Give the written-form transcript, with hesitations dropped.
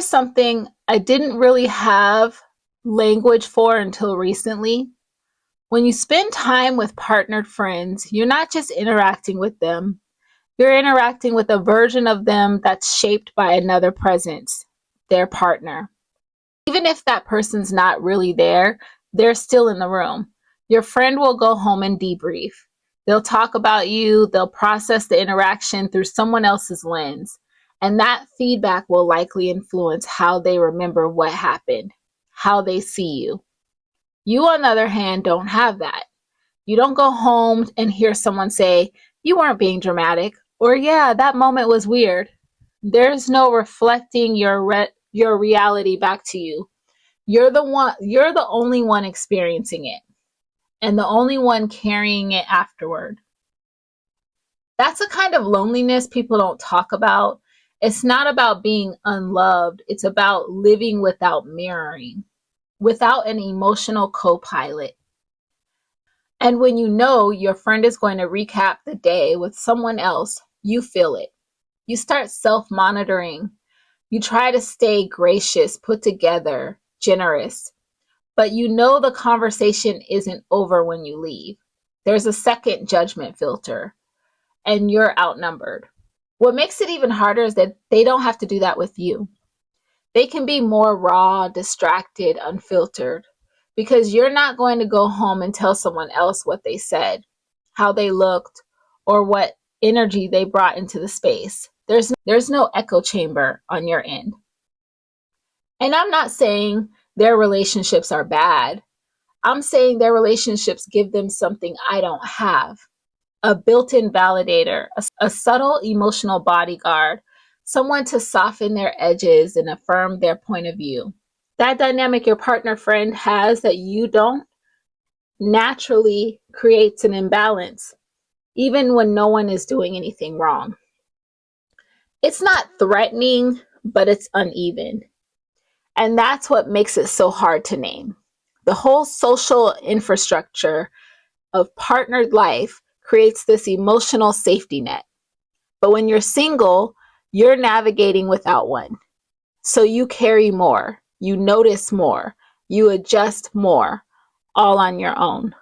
Here's something I didn't really have language for until recently. When you spend time with partnered friends, you're not just interacting with them, you're interacting with a version of them that's shaped by another presence, their partner. Even if that person's not really there, they're still in the room. Your friend will go home and debrief. They'll talk about you, they'll process the interaction through someone else's lens. And that feedback will likely influence how they remember what happened, how they see you. You, on the other hand, don't have that. You don't go home and hear someone say, "You weren't being dramatic," or "Yeah, that moment was weird." There's no reflecting your reality back to you. You're the only one experiencing it and the only one carrying it afterward. That's a kind of loneliness people don't talk about. It's not about being unloved, it's about living without mirroring, without an emotional co-pilot. And when you know your friend is going to recap the day with someone else, you feel it. You start self-monitoring. You try to stay gracious, put together, generous. But you know the conversation isn't over when you leave. There's a second judgment filter, and you're outnumbered. What makes it even harder is that they don't have to do that with you. They can be more raw, distracted, unfiltered, because you're not going to go home and tell someone else what they said, how they looked, or what energy they brought into the space. There's no echo chamber on your end. And I'm not saying their relationships are bad. I'm saying their relationships give them something I don't have: a built-in validator, a subtle emotional bodyguard, someone to soften their edges and affirm their point of view. That dynamic your partner friend has that you don't naturally creates an imbalance, even when no one is doing anything wrong. It's not threatening, but it's uneven. And that's what makes it so hard to name. The whole social infrastructure of partnered life creates this emotional safety net. But when you're single, you're navigating without one. So you carry more, you notice more, you adjust more, all on your own.